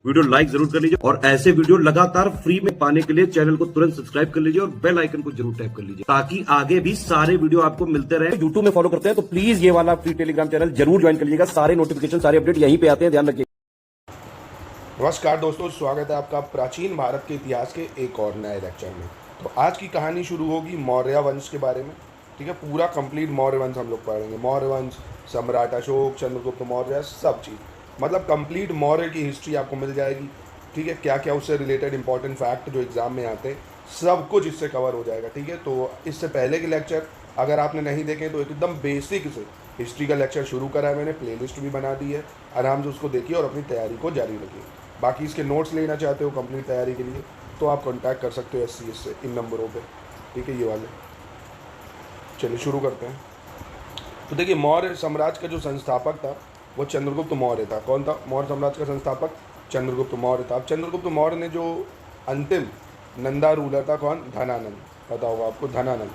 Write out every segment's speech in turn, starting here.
Video like जरूर कर लीजिए और ऐसे वीडियो लगातार फ्री में पाने के लिए चैनल को तुरंत सब्सक्राइब कर लीजिए और बेल आइकन को जरूर टैप कर लीजिए ताकि आगे भी सारे वीडियो आपको मिलते रहे। यूट्यूब में फॉलो करते हैं तो प्लीज ये वाला फ्री टेलीग्राम चैनल जरूर ज्वाइन कर लीजिएगा। सारे नोटिफिकेशन सारे अपडेट यहीं पे आते हैं, ध्यान रखिए। नमस्कार दोस्तों, स्वागत है आपका प्राचीन भारत के इतिहास के एक और नए लेक्चर में। तो आज की कहानी शुरू होगी मौर्य वंश के बारे में। ठीक है, पूरा कंप्लीट मौर्य वंश हम लोग पढ़ेंगे। मौर्य वंश, सम्राट अशोक, चंद्रगुप्त मौर्य, सब चीज़ मतलब कंप्लीट मौर्य की हिस्ट्री आपको मिल जाएगी। ठीक है, क्या क्या उससे रिलेटेड इंपॉर्टेंट फैक्ट जो एग्जाम में आते हैं सब कुछ इससे कवर हो जाएगा। ठीक है, तो इससे पहले के लेक्चर अगर आपने नहीं देखे तो एकदम बेसिक से हिस्ट्री का लेक्चर शुरू करा है मैंने, प्लेलिस्ट भी बना दी है, आराम से उसको देखिए और अपनी तैयारी को जारी रखिए। बाकी इसके नोट्स लेना चाहते हो कंप्लीट तैयारी के लिए तो आप कांटेक्ट कर सकते हो SCS से इन नंबरों पे। ठीक है, ये वाले। चलिए शुरू करते हैं। तो देखिए, मौर्य साम्राज्य का जो संस्थापक था वो चंद्रगुप्त मौर्य था। कौन था मौर्य साम्राज्य का संस्थापक? चंद्रगुप्त मौर्य था। अब चंद्रगुप्त मौर्य ने जो अंतिम नंदा रूलर था, कौन? धनानंद। पता होगा आपको, धनानंद।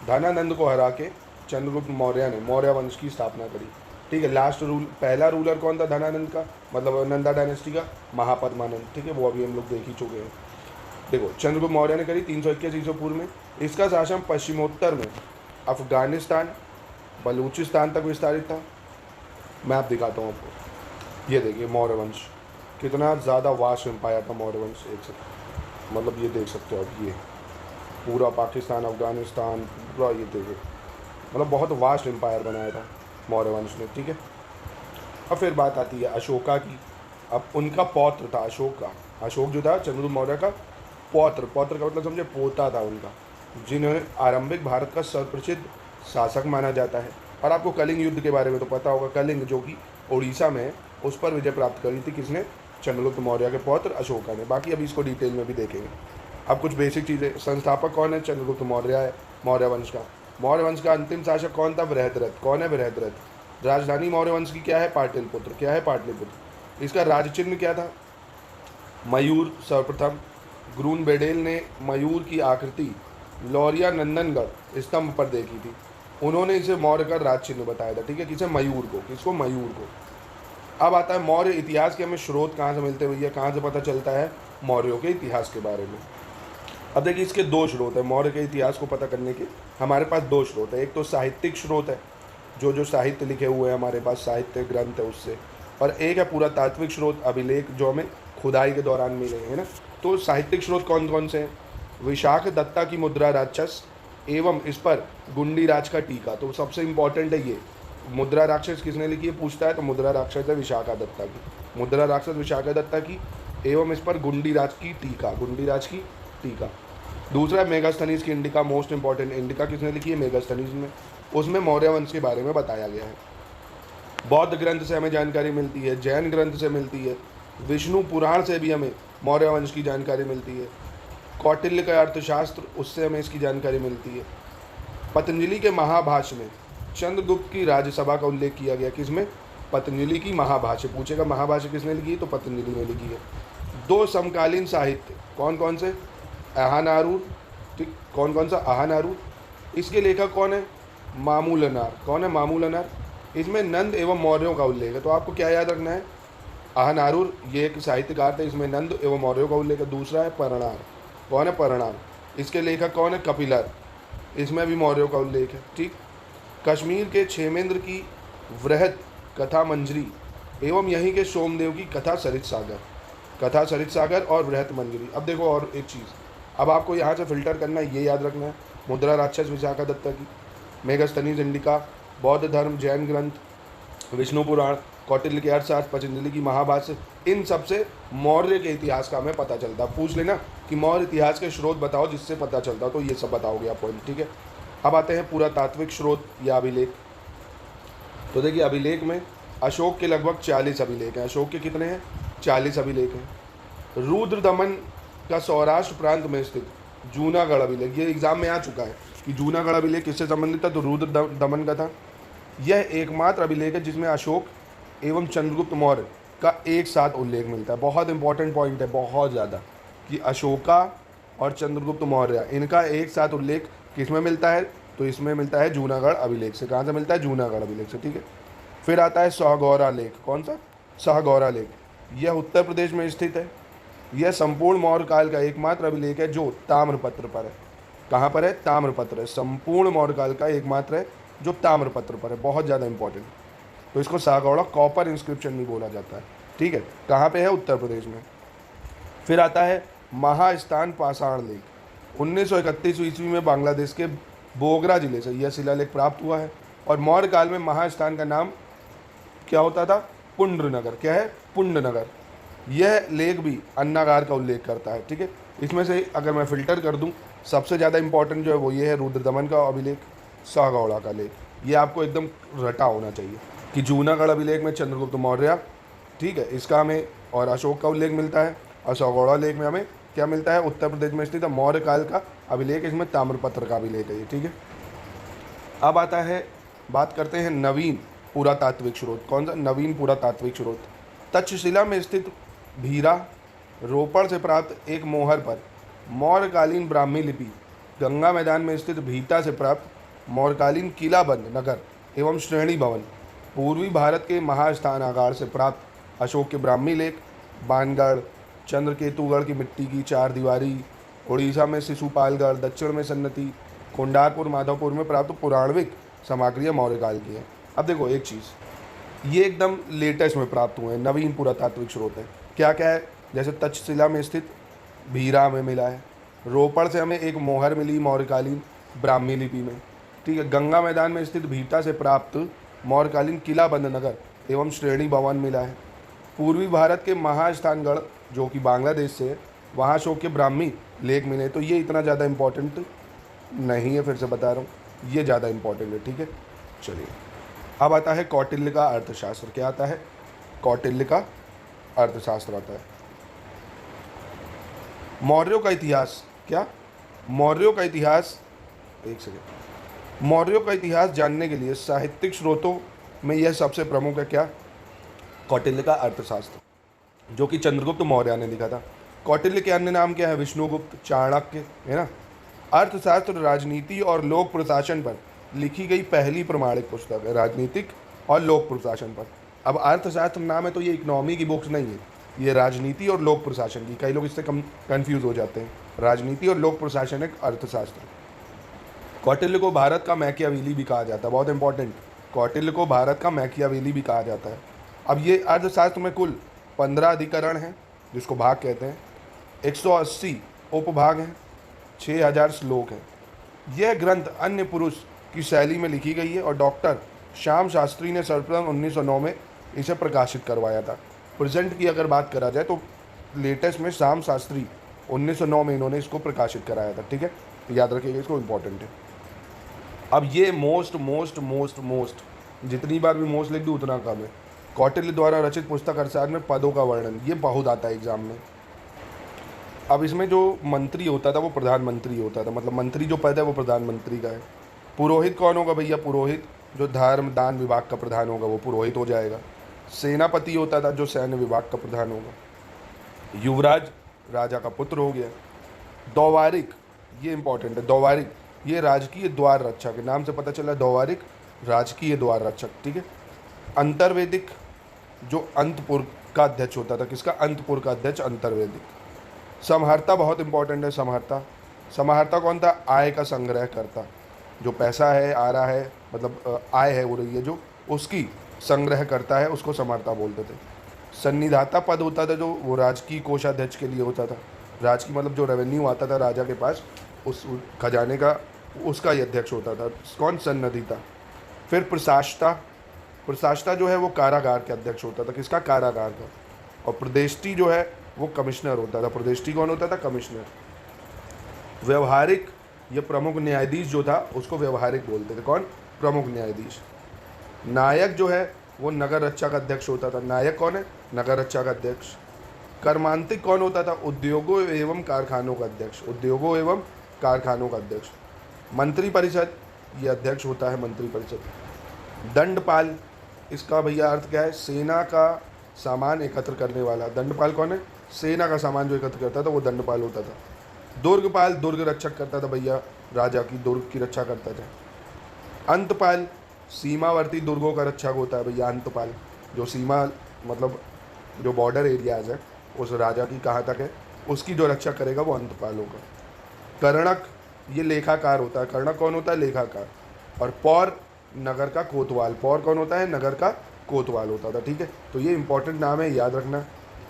धनानंद को हरा के चंद्रगुप्त मौर्य ने मौर्य वंश की स्थापना करी। ठीक है, लास्ट पहला रूलर कौन था धनानंद का, मतलब नंदा डायनेस्टी का? महापद्मानंद। ठीक है, वो अभी हम लोग देख ही चुके हैं। देखो, चंद्रगुप्त मौर्य ने करी 321 ईसा पूर्व में। इसका शासन पश्चिमोत्तर में अफगानिस्तान, बलूचिस्तान तक विस्तारित था। मैप दिखाता हूँ आपको। ये देखिए मौर्य वंश, कितना ज़्यादा वास्ट एम्पायर था मौर्य वंश। एक से मतलब ये देख सकते हो आप, ये पूरा पाकिस्तान, अफगानिस्तान, पूरा ये देखिए, मतलब बहुत वास्ट एम्पायर बनाया था मौर्य वंश ने। ठीक है, अब फिर बात आती है अशोका की। अब उनका पौत्र था अशोक का। अशोक जो था चंद्रगुप्त मौर्य का पौत्र, पौत्र का मतलब समझे पोता था उनका, जिन्होंने आरंभिक भारत का सर्वप्रसिद्ध शासक माना जाता है। और आपको कलिंग युद्ध के बारे में तो पता होगा, कलिंग जो कि उड़ीसा में है, उस पर विजय प्राप्त करी थी किसने? चंद्रगुप्त मौर्य के पौत्र अशोका ने। बाकी अभी इसको डिटेल में भी देखेंगे। अब कुछ बेसिक चीज़ें। संस्थापक कौन है? चंद्रगुप्त मौर्य है मौर्य वंश का। मौर्य वंश का अंतिम शासक कौन था? बृहद्रथ। कौन है बृहद्रथ? राजधानी मौर्य वंश की क्या है? पाटलिपुत्र। क्या है? पाटलिपुत्र। इसका राजचिन्ह क्या था? मयूर। सर्वप्रथम ग्रूनबेडेल ने मयूर की आकृति लौरिया नंदनगढ़ स्तंभ पर देखी थी। उन्होंने इसे मौर्य का राज चिन्ह बताया था। ठीक है, किसे? मयूर को। किसको? मयूर को। अब आता है मौर्य इतिहास के हमें स्रोत कहाँ से मिलते हैं भैया, कहाँ से पता चलता है मौर्यों के इतिहास के बारे में? अब देखिए, इसके दो स्रोत है मौर्य के इतिहास को पता करने के। हमारे पास दो स्रोत है। एक तो साहित्यिक स्रोत है, जो साहित्य लिखे हुए हैं हमारे पास, साहित्य ग्रंथ है उससे। और एक है पूरा तात्विक स्रोत, अभिलेख जो हमें खुदाई के दौरान मिले हैं ना। तो साहित्यिक स्रोत कौन कौन से हैं? विशाख दत्ता की मुद्रा राक्षस एवं इस पर गुंडी राज का टीका। तो सबसे इंपॉर्टेंट है ये। मुद्रा राक्षस किसने लिखी है पूछता है, तो मुद्रा राक्षस है विशाखा दत्ता की। मुद्रा राक्षस विशाखा दत्ता की एवं इस पर गुंडी राज की टीका, गुंडी राज की टीका। दूसरा मेगास्थनीज की इंडिका, मोस्ट इंपॉर्टेंट। इंडिका किसने लिखी है? मेगास्थनीज में। उसमें मौर्य वंश के बारे में बताया गया है। बौद्ध ग्रंथ से हमें जानकारी मिलती है, जैन ग्रंथ से मिलती है, विष्णु पुराण से भी हमें मौर्य वंश की जानकारी मिलती है। कौटिल्य का अर्थशास्त्र, उससे हमें इसकी जानकारी मिलती है। पतंजलि के महाभाष्य में चंद्रगुप्त की राज्यसभा का उल्लेख किया गया। किसमें? पतंजलि की महाभाष्य। पूछेगा महाभाष्य किसने लिखी है, तो पतंजलि ने लिखी है। दो समकालीन साहित्य कौन कौन से? अहानारूर। ठीक, कौन कौन सा? अहानारूर। इसके लेखक कौन है? मामूलनार। कौन है? मामूलनार। इसमें नंद एवं मौर्यों का उल्लेख है। तो आपको क्या याद रखना है? अहानारूर ये एक साहित्यकार थे, इसमें नंद एवं मौर्यों का उल्लेख है। दूसरा है परणार। कौन है? परणार। इसके लेखक कौन है? कपिलर। इसमें भी मौर्यों का उल्लेख है। ठीक। कश्मीर के क्षेमेंद्र की वृहद कथा मंजरी एवं यहीं के सोमदेव की कथा सरित सागर। कथा सरित सागर और वृहद मंजरी। अब देखो और एक चीज़, अब आपको यहाँ से फिल्टर करना है, ये याद रखना है। मुद्रा राक्षस विशाखा दत्ता की, मेगास्थनीज इंडिका, बौद्ध धर्म, जैन ग्रंथ, विष्णु पुराण, कौटिल्य के अर्थशास्त्र, पतंजलि की महाभाष्य, इन सब से मौर्य के इतिहास का हमें पता चलता। पूछ लेना कि मौर्य इतिहास के स्रोत बताओ जिससे पता चलता, तो ये सब बताओगे आप पॉइंट। ठीक है, अब आते हैं पूरा तात्विक स्रोत या अभिलेख। तो देखिए, अभिलेख में अशोक के लगभग 40 अभिलेख हैं। अशोक के कितने हैं? 40 अभिलेख हैं। रुद्र दमन का सौराष्ट्र प्रांत में स्थित जूनागढ़ अभिलेख, ये एग्जाम में आ चुका है कि जूनागढ़ अभिलेख किससे संबंधित था, तो रुद्र दमन का था। यह एकमात्र अभिलेख है जिसमें अशोक एवं चंद्रगुप्त मौर्य का एक साथ उल्लेख मिलता है। बहुत इंपॉर्टेंट पॉइंट है, बहुत ज़्यादा, कि अशोका और चंद्रगुप्त मौर्य इनका एक साथ उल्लेख किस में मिलता है, तो इसमें मिलता है जूनागढ़ अभिलेख से। कहाँ से मिलता है? जूनागढ़ अभिलेख से। ठीक है, फिर आता है सहगौरा लेख। कौन सा? सहगौरा लेख। यह उत्तर प्रदेश में स्थित है। यह संपूर्ण मौर्य काल का एकमात्र अभिलेख है जो ताम्रपत्र पर है। कहाँ पर है? ताम्रपत्र है। संपूर्ण मौर्य काल का एकमात्र है जो ताम्रपत्र पर है। बहुत ज़्यादा इंपॉर्टेंट। तो इसको सागौड़ा कॉपर इंस्क्रिप्शन भी बोला जाता है। ठीक है, कहाँ पे है? उत्तर प्रदेश में। फिर आता है महास्थान पाषाण लेख। 1931 ईस्वी में बांग्लादेश के बोगरा जिले से यह शिलालेख प्राप्त हुआ है। और मौर्य काल में महास्थान का नाम क्या होता था? पुंड्रनगर। क्या है? पुंड्रनगर। यह लेख भी अन्नागार का उल्लेख करता है। ठीक है, इसमें से अगर मैं फिल्टर कर दूं, सबसे ज़्यादा इंपॉर्टेंट जो है वो ये है रुद्रदमन का अभिलेख, सागौड़ा का लेख। ये आपको एकदम रटा होना चाहिए कि जूनागढ़ अभिलेख में चंद्रगुप्त मौर्य, ठीक है, इसका हमें और अशोक का उल्लेख मिलता है। और सागौड़ा लेख में हमें क्या मिलता है? उत्तर प्रदेश में स्थित मौर्य काल का अभिलेख, इसमें ताम्रपत्र का अभिलेख है ये। ठीक है, अब आता है, बात करते हैं नवीन पुरातात्विक स्रोत। कौन सा? नवीन पुरातात्विक स्रोत। तक्षशिला में स्थित भीरा रोपड़ से प्राप्त एक मोहर पर मौर्यकालीन ब्राह्मी लिपि, गंगा मैदान में स्थित भीटा से प्राप्त मौर्यकालीन किलाबंद नगर एवं श्रेणी भवन, पूर्वी भारत के महास्थानागार से प्राप्त अशोक के ब्राह्मी लेख, बानगढ़ चंद्रकेतुगढ़ की मिट्टी की चार दीवारी, उड़ीसा में शिशुपालगढ़, दक्षिण में सन्नति, कुंडारपुर माधवपुर में प्राप्त पुराणविक सामग्रियाँ मौर्यकाल की हैं। अब देखो एक चीज़, ये एकदम लेटेस्ट में प्राप्त हुए हैं, नवीन पुरातात्विक स्रोत है। क्या क्या है? जैसे तक्षशिला में स्थित भीरा में मिला है, रोपड़ से हमें एक मोहर मिली मौर्यकालीन ब्राह्मी लिपि में, ठीक है, गंगा मैदान में स्थित भीटा से प्राप्त मौर्यकालीन किलाबंद नगर एवं श्रेणी भवन मिला है, पूर्वी भारत के महास्थानगढ़ जो कि बांग्लादेश से है, वहाँ अशोक के ब्राह्मी लेख मिले। तो ये इतना ज़्यादा इम्पोर्टेंट नहीं है, फिर से बता रहा हूँ, ये ज़्यादा इम्पोर्टेंट है। ठीक है, चलिए अब आता है कौटिल्य का अर्थशास्त्र। क्या आता है? कौटिल्य का अर्थशास्त्र आता है। मौर्यों का इतिहास। क्या? मौर्यों का इतिहास, एक सेकेंड, मौर्यों का इतिहास जानने के लिए साहित्यिक स्रोतों में यह सबसे प्रमुख है। क्या? कौटिल्य का अर्थशास्त्र, जो कि चंद्रगुप्त मौर्य ने लिखा था। कौटिल्य के अन्य नाम क्या है? विष्णुगुप्त, चाणक्य, है ना। अर्थशास्त्र राजनीति और लोक प्रशासन पर लिखी गई पहली प्रमाणिक पुस्तक है, राजनीतिक और लोक प्रशासन पर। अब अर्थशास्त्र नाम है तो ये इकोनॉमी की बुक्स नहीं है, ये राजनीति और लोक प्रशासन की। कई लोग इससे कंफ्यूज हो जाते हैं। राजनीति और लोक प्रशासन एक अर्थशास्त्र। कौटिल्य को भारत का मैकियावेली भी कहा जाता है, बहुत इंपॉर्टेंट। कौटिल्य को भारत का मैकियावेली भी कहा जाता है। अब ये अर्थशास्त्र में कुल 15 अधिकरण हैं, जिसको भाग कहते हैं, 180 उपभाग हैं, 6000 श्लोक हैं। यह ग्रंथ अन्य पुरुष की शैली में लिखी गई है और डॉक्टर श्याम शास्त्री ने सर्वप्रथम 1909 में इसे प्रकाशित करवाया था। प्रेजेंट की अगर बात करा जाए तो लेटेस्ट में श्याम शास्त्री 1909 में इन्होंने इसको प्रकाशित कराया था। ठीक है, याद रखिएगा, इसको इम्पोर्टेंट है। अब ये मोस्ट जितनी बार भी मोस्ट लिख दूँ उतना कम है। कौटिल्य द्वारा रचित पुस्तक अर्थशास्त्र में पदों का वर्णन, ये बहुत आता है एग्जाम में। अब इसमें जो मंत्री होता था वो प्रधानमंत्री होता था, मतलब मंत्री जो पद है वो प्रधानमंत्री का है। पुरोहित कौन होगा भैया? पुरोहित जो धर्म दान विभाग का प्रधान होगा वो पुरोहित हो जाएगा। सेनापति होता था जो सैन्य विभाग का प्रधान होगा। युवराज राजा का पुत्र हो गया। दौवारिक, ये इंपॉर्टेंट है, दौवारिक ये राजकीय द्वार रक्षक है, नाम से पता चला दौवारिक राजकीय द्वार रक्षक। ठीक है। अंतर्वेदिक जो अंतपुर का अध्यक्ष होता था, किसका? अंतपुर का अध्यक्ष अंतर्वेदिक। समहर्ता बहुत इंपॉर्टेंट है, समहर्ता कौन था? आय का संग्रह करता, जो पैसा है आ रहा है, मतलब आय है हो रही है जो, उसकी संग्रह करता है, उसको समहर्ता बोलते थे। सन्निधाता पद होता था जो वो राजकीय कोषाध्यक्ष के लिए होता था। राजकीय मतलब जो रेवेन्यू आता था राजा के पास, उस खजाने का, उसका ही अध्यक्ष होता था। कौन? सन्निधिता। फिर प्रशासता जो है वो कारागार के अध्यक्ष होता था, किसका? कारागार का। और प्रदेष्टि जो है वो कमिश्नर होता था। प्रदेष्टि कौन होता था? कमिश्नर। व्यवहारिक, ये प्रमुख न्यायाधीश जो था उसको व्यवहारिक बोलते थे। कौन? प्रमुख न्यायाधीश। नायक जो है वो नगर रक्षा का अध्यक्ष होता था। नायक कौन है? नगर रक्षा का अध्यक्ष। कर्मांतिक कौन होता था? उद्योगों एवं कारखानों का अध्यक्ष। उद्योगों एवं कारखानों का अध्यक्ष। मंत्रिपरिषद, ये अध्यक्ष होता है मंत्रिपरिषद। दंडपाल, इसका भैया अर्थ क्या है? सेना का सामान एकत्र करने वाला। दंडपाल कौन है? सेना का सामान जो एकत्र करता था वो दंडपाल होता था। दुर्गपाल, दुर्ग रक्षक करता था भैया, राजा की दुर्ग की रक्षा करता था। अंतपाल, सीमावर्ती दुर्गों का रक्षक होता है भैया अंतपाल, जो सीमा मतलब जो बॉर्डर एरियाज़ है उस राजा की कहाँ तक है, उसकी जो रक्षा करेगा वो अंतपाल होगा। कर्णक ये लेखाकार होता है। कर्णक कौन होता है? लेखाकार। और पौर नगर का कोतवाल। पौर कौन होता है? नगर का कोतवाल होता था। ठीक है, तो ये इंपॉर्टेंट नाम है, याद रखना,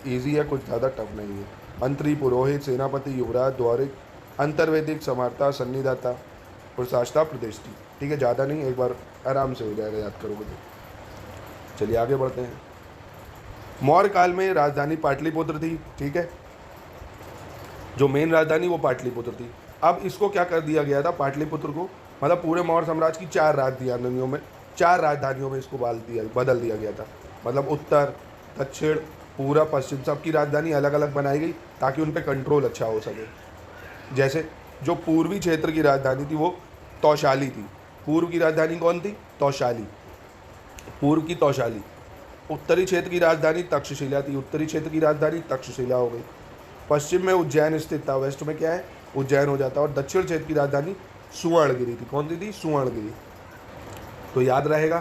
ईजी है, कुछ ज़्यादा टफ नहीं है। मंत्री, पुरोहित, सेनापति, युवराज, द्वारिक, अंतर्वेदिक, समार्ता, सन्निधाता, प्रशासता, प्रदेष्टि। ठीक है, ज़्यादा नहीं, एक बार आराम से हो जाएगा, याद करोगे तो। चलिए आगे बढ़ते हैं। मौर्य काल में राजधानी पाटलिपुत्र थी। ठीक है, जो मेन राजधानी वो पाटलिपुत्र थी। अब इसको क्या कर दिया गया था, पाटलिपुत्र को, मतलब पूरे मौर्य साम्राज्य की 4 राजधानियों में इसको बदल दिया गया था। मतलब उत्तर, दक्षिण, पूर्व, पश्चिम सबकी राजधानी अलग अलग बनाई गई ताकि उन पर कंट्रोल अच्छा हो सके। जैसे जो पूर्वी क्षेत्र की राजधानी थी वो तौशाली थी। पूर्व की राजधानी कौन थी? तौशाली, पूर्व की तौशाली। उत्तरी क्षेत्र की राजधानी तक्षशिला थी। उत्तरी क्षेत्र की राजधानी तक्षशिला हो गई। पश्चिम में उज्जैन स्थित था, वेस्ट में क्या है? उज्जैन हो जाता। और दक्षिण क्षेत्र की राजधानी सुवर्णगिरी थी। कौन सी थी? सुवर्णगिरी। तो याद रहेगा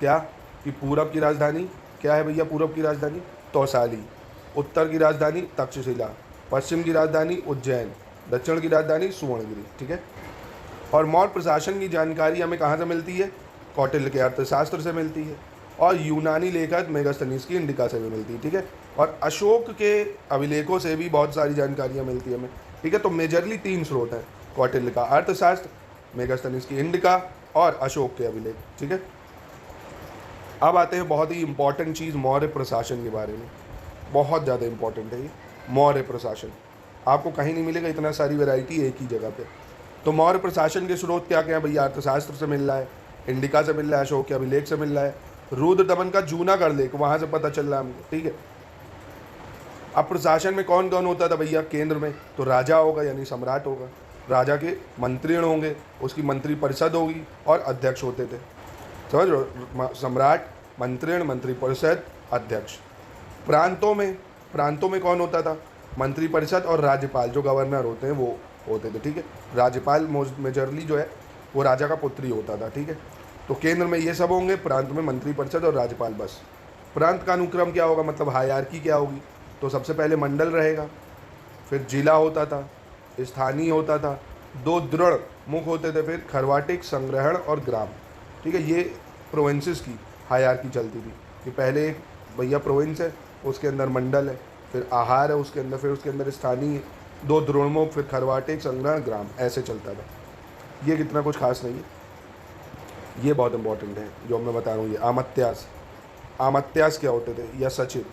क्या कि पूरब की राजधानी क्या है भैया? पूरब की राजधानी तौसाली, उत्तर की राजधानी तक्षशिला, पश्चिम की राजधानी उज्जैन, दक्षिण की राजधानी सुवर्णगिरी। ठीक है, और मौर्य प्रशासन की जानकारी हमें कहाँ से मिलती है? कौटिल्य के अर्थशास्त्र से मिलती है, और यूनानी लेखक मेगास्थनीज की इंडिका से भी मिलती है। ठीक है, और अशोक के अभिलेखों से भी बहुत सारी जानकारियाँ मिलती है हमें। ठीक है, तो मेजरली 3 स्रोत हैं, कौटिल्य का अर्थशास्त्र, मेगास्थनीज की इंडिका और अशोक के अभिलेख। ठीक है, अब आते हैं बहुत ही इंपॉर्टेंट चीज़, मौर्य प्रशासन के बारे में। बहुत ज़्यादा इंपॉर्टेंट है ये मौर्य प्रशासन, आपको कहीं नहीं मिलेगा इतना सारी वैरायटी एक ही जगह पे। तो मौर्य प्रशासन के स्रोत क्या क्या है भैया? अर्थशास्त्र से मिल रहा है, इंडिका से मिल रहा है, अशोक के अभिलेख से मिल रहा है, रुद्र दमन का जूनागढ़ लेख वहाँ से पता चल रहा है हमको। ठीक है, अब प्रशासन में कौन कौन होता था भैया? केंद्र में तो राजा होगा, यानी सम्राट होगा, राजा के मंत्रीण होंगे, उसकी मंत्री परिषद होगी और अध्यक्ष होते थे। समझ लो, सम्राट, मंत्रीण, मंत्री परिषद, अध्यक्ष। प्रांतों में कौन होता था? मंत्री परिषद और राज्यपाल, जो गवर्नर होते हैं वो होते थे। ठीक है, राज्यपाल मेजरली जो है वो राजा का पुत्र ही होता था। ठीक है, तो केंद्र में ये सब होंगे, प्रांत में मंत्री परिषद और राज्यपाल बस। प्रांत का अनुक्रम क्या होगा, मतलब हायरार्की क्या होगी? तो सबसे पहले मंडल रहेगा, फिर जिला होता था, स्थानीय होता था, 2 दृढ़ मुख होते थे, फिर खरवाटिक, संग्रहण और ग्राम। ठीक है, ये प्रोविंसेस की हायरार्की चलती थी कि पहले एक भैया प्रोविंस है, उसके अंदर मंडल है, फिर आहार है उसके अंदर, फिर उसके अंदर स्थानीय, 2 द्रोणमुख, फिर खरवाटिक, संग्रहण, ग्राम, ऐसे चलता था। ये कितना कुछ खास नहीं है, ये बहुत इंपॉर्टेंट है जो मैं बता रहा हूँ। ये आमत्यास क्या होते थे? या सचिव।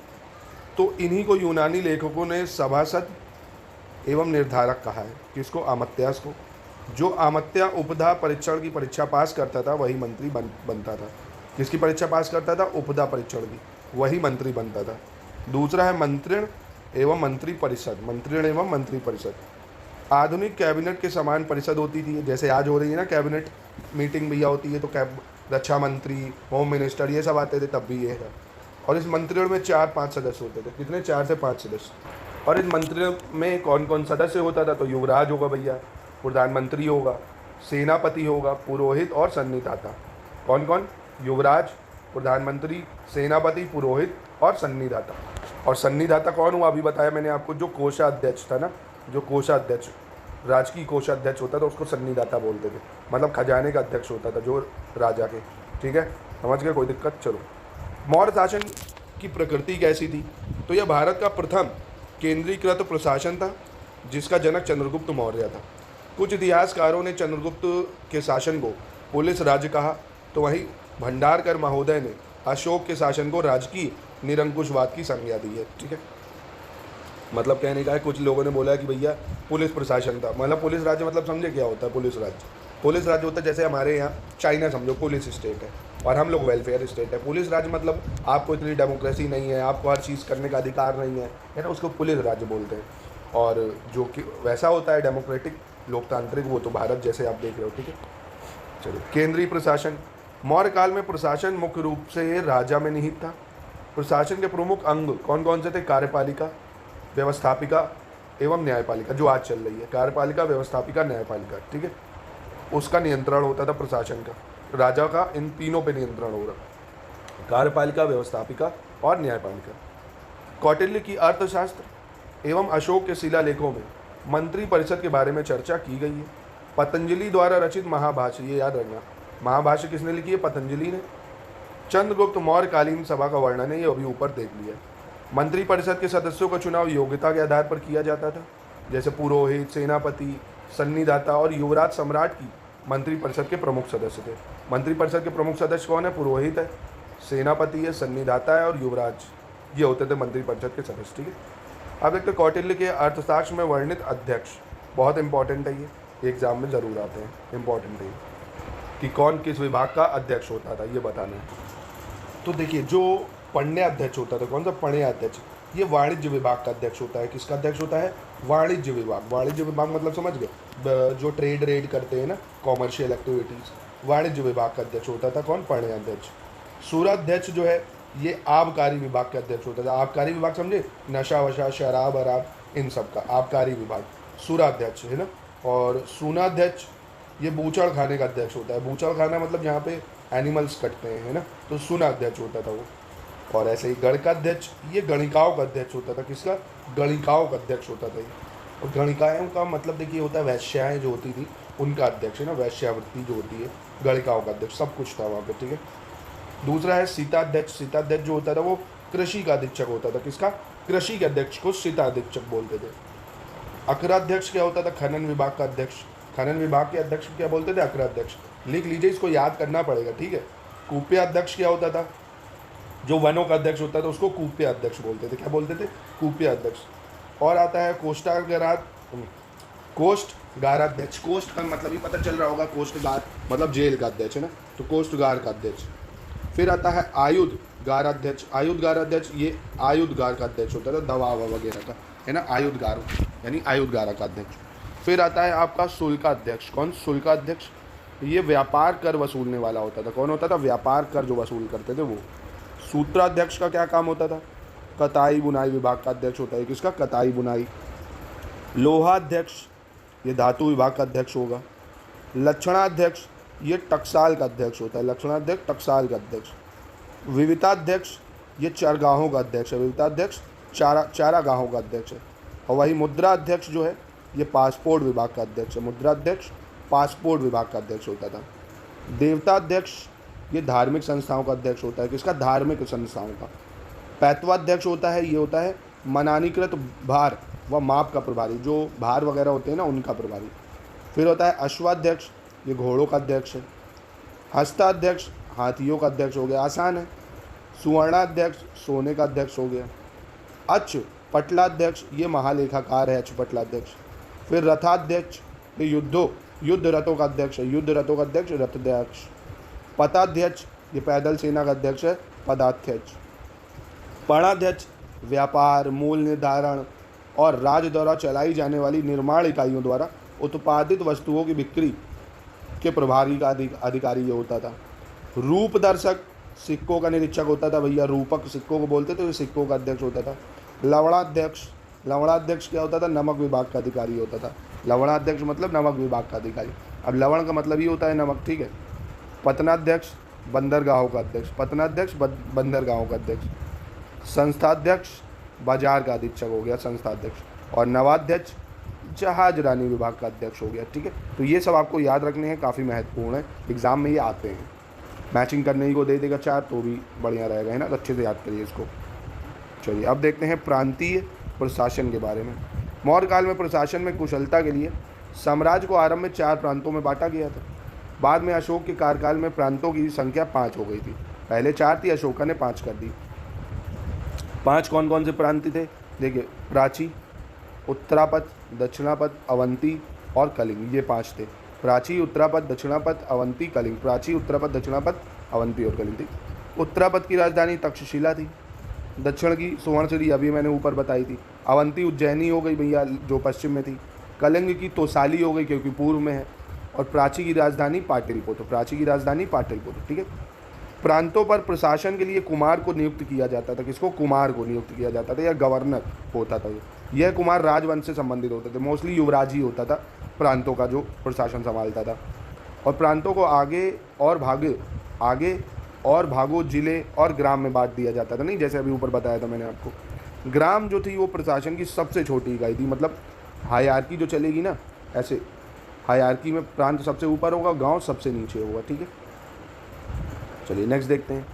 तो इन्हीं को यूनानी लेखकों ने सभासद एवं निर्धारक कहा है। किसको? आमत्यास को। जो आमत्या उपधा परीक्षण की परीक्षा पास करता था वही मंत्री बनता था। किसकी परीक्षा पास करता था? उपधा परीक्षण की, वही मंत्री बनता था। दूसरा है मंत्रिण एवं मंत्री परिषद। मंत्रिण एवं मंत्री परिषद आधुनिक कैबिनेट के समान परिषद होती थी, जैसे आज हो रही है ना कैबिनेट मीटिंग भैया होती है, तो रक्षा मंत्री, होम मिनिस्टर, ये सब आते थे, तब भी ये है। और इस मंत्रियों में 4-5 सदस्य होते थे। कितने? 4 से 5 सदस्य। और इन मंत्रियों में कौन कौन सदस्य होता था? तो युवराज होगा भैया, प्रधानमंत्री होगा, सेनापति होगा, पुरोहित और सन्निधाता। कौन कौन? युवराज, प्रधानमंत्री, सेनापति, पुरोहित और सन्निधाता। और सन्निधाता कौन हुआ? अभी बताया मैंने आपको, जो कोषाध्यक्ष था ना, जो कोषाध्यक्ष, राजकीय कोषाध्यक्ष होता था उसको सन्निधाता बोलते थे, मतलब खजाने का अध्यक्ष होता था जो राजा के। ठीक है, समझ गए? कोई दिक्कत? चलो, मौर्य शासन की प्रकृति कैसी थी? तो यह भारत का प्रथम केंद्रीकृत प्रशासन था जिसका जनक चंद्रगुप्त मौर्य था। कुछ इतिहासकारों ने चंद्रगुप्त के शासन को पुलिस राज्य कहा, तो वहीं भंडारकर महोदय ने अशोक के शासन को राजकीय निरंकुशवाद की संज्ञा दी है। ठीक है, मतलब कहने का है, कुछ लोगों ने बोला कि भैया पुलिस प्रशासन था, मतलब पुलिस राज्य, मतलब समझे क्या होता है पुलिस राज्य? पुलिस राज्य होता है जैसे हमारे यहाँ चाइना समझो पुलिस स्टेट है और हम लोग वेलफेयर स्टेट है। पुलिस राज्य मतलब आपको इतनी डेमोक्रेसी नहीं है, आपको हर चीज़ करने का अधिकार नहीं है ना, उसको पुलिस राज्य बोलते हैं। और जो कि वैसा होता है डेमोक्रेटिक लोकतांत्रिक, वो तो भारत जैसे आप देख रहे हो। ठीक है, चलो, केंद्रीय प्रशासन। मौर्य काल में प्रशासन मुख्य रूप से राजा में निहित था। प्रशासन के प्रमुख अंग कौन कौन से थे? कार्यपालिका, व्यवस्थापिका एवं न्यायपालिका, जो आज चल रही है, कार्यपालिका, व्यवस्थापिका, न्यायपालिका। ठीक है, उसका नियंत्रण होता था प्रशासन का, राजा का इन तीनों पे नियंत्रण हो रहा, कार्यपालिका, व्यवस्थापिका और न्यायपालिका। कौटिल्य की अर्थशास्त्र एवं अशोक के शिलालेखों में मंत्री परिषद के बारे में चर्चा की गई है। पतंजलि द्वारा रचित महाभाष्य, ये याद रखना, महाभाष्य किसने लिखी है? पतंजलि ने। चंद्रगुप्त मौर्यकालीन सभा का वर्णन है, ये अभी ऊपर देख लिया। मंत्री परिषद के सदस्यों का चुनाव योग्यता के आधार पर किया जाता था, जैसे पुरोहित, सेनापति, सन्निधाता और युवराज सम्राट की मंत्री परिषद के प्रमुख सदस्य थे। मंत्री परिषद के प्रमुख सदस्य कौन है? पुरोहित है, सेनापति है, सन्निधाता है और युवराज, ये होते थे मंत्री परिषद के सदस्य। ठीक है, अब देखते कौटिल्य के अर्थशास्त्र में वर्णित अध्यक्ष, बहुत इंपॉर्टेंट है, ये एग्जाम में जरूर आते हैं, इंपॉर्टेंट है कि कौन किस विभाग का अध्यक्ष होता था, ये बताना है। तो देखिए, जो पण्य अध्यक्ष होता था, कौन सा पण्य अध्यक्ष, ये वाणिज्य विभाग का अध्यक्ष होता है। किसका अध्यक्ष होता है? वाणिज्य विभाग। वाणिज्य विभाग मतलब समझ गए, जो ट्रेड रेड करते हैं ना, कॉमर्शियल एक्टिविटीज़, वाणिज्य विभाग का अध्यक्ष होता था कौन? पण्य अध्यक्ष। सूराध्यक्ष जो है ये आबकारी विभाग का अध्यक्ष होता था। आबकारी विभाग समझे, नशा वशा, शराब अराब, इन सब का आबकारी विभाग सूराध्यक्ष है ना। और सूनाध्यक्ष ये बूचड़ खाने का अध्यक्ष होता है। बूचड़ खाना मतलब जहाँ पे एनिमल्स कटते हैं, है ना, तो सूनाध्यक्ष होता था वो। और ऐसे ही गणिकाध्यक्ष, ये गणिकाओं का अध्यक्ष होता था। किसका? गणिकाओं का अध्यक्ष होता था ये। और गणिकाओं का मतलब देखिए होता है वैश्याएँ जो होती थी उनका अध्यक्ष, है ना, वैश्यावृत्ति जो होती है, गणिकाओं का अध्यक्ष, सब कुछ था वहाँ पे। ठीक है, दूसरा है सीताध्यक्ष। सीताध्यक्ष जो होता था वो कृषि का अधीक्षक होता था। किसका? कृषि के अध्यक्ष को सीताध्यक्ष बोलते थे। अकराध्यक्ष क्या होता था? खनन विभाग का अध्यक्ष। खनन विभाग के अध्यक्ष क्या बोलते थे? अकराध्यक्ष। लिख लीजिए, इसको याद करना पड़ेगा। ठीक है, कूप्याध्यक्ष क्या होता था? जो वनों का अध्यक्ष होता था उसको कूप्याध्यक्ष बोलते थे। क्या बोलते थे? कूप्याध्यक्ष। और आता है कोष्ठगाराध्यक्ष। कोष्ठ का मतलब ही पता चल रहा होगा, कोष्ठगार मतलब जेल का अध्यक्ष, है ना, तो कोष्ठगार का अध्यक्ष। फिर आता है आयुधगाराध्यक्ष। आयुधगाराध्यक्ष ये आयुधगार का अध्यक्ष होता था, दवा वगैरह का, है ना, आयुधगार यानी आयुधगारा का अध्यक्ष। फिर आता है आपका शुल्काध्यक्ष। कौन? शुल्काध्यक्ष। ये व्यापार कर वसूलने वाला होता था। कौन होता था? व्यापार कर जो वसूल करते थे वो। सूत्राध्यक्ष का क्या काम होता था? कताई बुनाई विभाग का अध्यक्ष होता है। किसका? कताई बुनाई। लोहाध्यक्ष ये धातु विभाग का अध्यक्ष होगा। लक्षणाध्यक्ष ये टकसाल का अध्यक्ष होता है। लक्षणाध्यक्ष टकसाल का अध्यक्ष। विविताध्यक्ष ये चरगाहों का अध्यक्ष है। विविताध्यक्ष चारागाहों का अध्यक्ष है। और वही मुद्राध्यक्ष जो है ये पासपोर्ट विभाग का अध्यक्ष है। मुद्राध्यक्ष पासपोर्ट विभाग का अध्यक्ष होता था। देवताध्यक्ष ये धार्मिक संस्थाओं का अध्यक्ष होता है। किसका? धार्मिक संस्थाओं का। पैतवाध्यक्ष होता है, ये होता है मनानीकृत भार व माप का प्रभारी, जो भार वगैरह होते हैं ना उनका प्रभारी। फिर होता है अश्वाध्यक्ष, ये घोड़ों का अध्यक्ष है। हस्ताध्यक्ष हाथियों का अध्यक्ष हो गया, आसान है। सुवर्णाध्यक्ष सोने का अध्यक्ष हो गया। अच्छ पटलाध्यक्ष ये महालेखाकार है, अच्छ पटलाध्यक्ष। फिर रथाध्यक्ष ये युद्ध रथों का अध्यक्ष है। युद्ध रथों का अध्यक्ष रथाध्यक्ष। पदाध्यक्ष ये पैदल सेना का अध्यक्ष है, पदाध्यक्ष। पणाध्यक्ष व्यापार, मूल्य निर्धारण और राज्य द्वारा चलाई जाने वाली निर्माण इकाइयों द्वारा उत्पादित वस्तुओं की बिक्री के प्रभारी का अधिकारी ये होता था। रूप दर्शक सिक्कों का निरीक्षक होता था भैया, रूपक सिक्कों को बोलते थे, सिक्कों का अध्यक्ष होता था। लवणाध्यक्ष, लवणाध्यक्ष क्या होता था? नमक विभाग का अधिकारी होता था। लवणाध्यक्ष मतलब नमक विभाग का अधिकारी। अब लवण का मतलब ही होता है नमक, ठीक है। पतनाध्यक्ष बंदरगाहों का अध्यक्ष। पतनाध्यक्ष बंदरगाहों का अध्यक्ष। संस्थाध्यक्ष बाजार का अधीक्षक हो गया, संस्थाध्यक्ष। और नवाध्यक्ष जहाज रानी विभाग का अध्यक्ष हो गया, ठीक है। तो ये सब आपको याद रखने हैं, काफ़ी महत्वपूर्ण है, एग्जाम में ये आते हैं। मैचिंग करने ही को दे देगा 4 तो भी बढ़िया रहेगा, है ना, तो अच्छे से याद करिए इसको। चलिए अब देखते हैं प्रांतीय प्रशासन के बारे में। मौर्य काल में प्रशासन में कुशलता के लिए साम्राज्य को आरंभ में 4 प्रांतों में बांटा गया था। बाद में अशोक के कार्यकाल में प्रांतों की संख्या 5 हो गई थी। पहले 4 थी, अशोका ने 5 कर दी। 5 कौन कौन से प्रांत थे? देखिए, प्राची, उत्तरापद, दक्षिणापद, अवंती और कलिंग, ये 5 थे। प्राची, उत्तरापद, दक्षिणापद, अवंती, कलिंग। प्राची, उत्तरापद, दक्षिणापद, अवंती और कलिंग थी। उत्तरापद की राजधानी तक्षशिला थी। दक्षिण की सुवर्णसिरी अभी मैंने ऊपर बताई थी। अवंती उज्जैनी हो गई भैया, जो पश्चिम में थी। कलिंग की तोसाली हो गई क्योंकि पूर्व में है। और प्राची की राजधानी पाटलिपुत्र। प्राची की राजधानी पाटलिपुत्र, ठीक है। प्रांतों पर प्रशासन के लिए कुमार को नियुक्त किया जाता था। किसको? कुमार को नियुक्त किया जाता था, या गवर्नर होता था। यह कुमार राजवंश से संबंधित होते थे। मोस्टली युवराज ही होता था प्रांतों का जो प्रशासन संभालता था। और प्रांतों को आगे और भागों, जिले और ग्राम में बांट दिया जाता था, नहीं जैसे अभी ऊपर बताया था मैंने आपको। ग्राम जो थी वो प्रशासन की सबसे छोटी इकाई थी, मतलब हायरार्की जो चलेगी ना, ऐसे हायरार्की में प्रांत सबसे ऊपर होगा, गांव सबसे नीचे होगा। ठीक है, चलिए नेक्स्ट देखते हैं।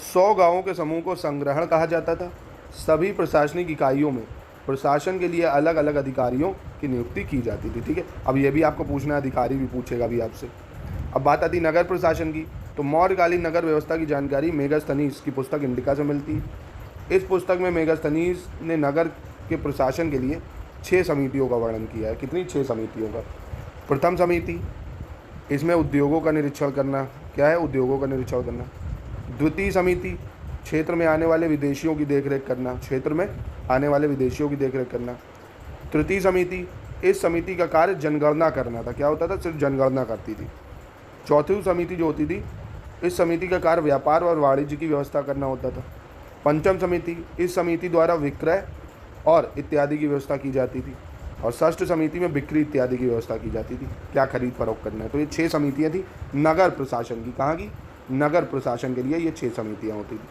100 गांवों के समूह को संग्रहण कहा जाता था। सभी प्रशासनिक इकाइयों में प्रशासन के लिए अलग अलग अधिकारियों की नियुक्ति की जाती थी। ठीक है, अब ये भी आपको पूछना है, अधिकारी भी पूछेगा भी आपसे। अब बात आती नगर प्रशासन की, तो मौर्यकालीन नगर व्यवस्था की जानकारी मेगास्थनीज की पुस्तक इंडिका से मिलती है। इस पुस्तक में मेगास्थनीज ने नगर के प्रशासन के लिए 6 समितियों का वर्णन किया है। कितनी? 6 समितियों का। प्रथम समिति, इसमें उद्योगों का निरीक्षण करना। क्या है? उद्योगों का निरीक्षण करना। द्वितीय समिति, क्षेत्र में आने वाले विदेशियों की देखरेख करना। क्षेत्र में आने वाले विदेशियों की देखरेख करना। तृतीय समिति, इस समिति का कार्य जनगणना करना था। क्या होता था? सिर्फ जनगणना करती थी। चौथी समिति जो होती थी, इस समिति का कार्य व्यापार और वाणिज्य की व्यवस्था करना होता था। पंचम समिति, इस समिति द्वारा विक्रय और इत्यादि की व्यवस्था की जाती थी। और षष्ठ समिति में बिक्री इत्यादि की व्यवस्था की जाती थी, क्या खरीद फरोख्त करना है। तो ये 6 समितियाँ थी नगर प्रशासन की। कहाँ की? नगर प्रशासन के लिए ये 6 समितियाँ होती थी।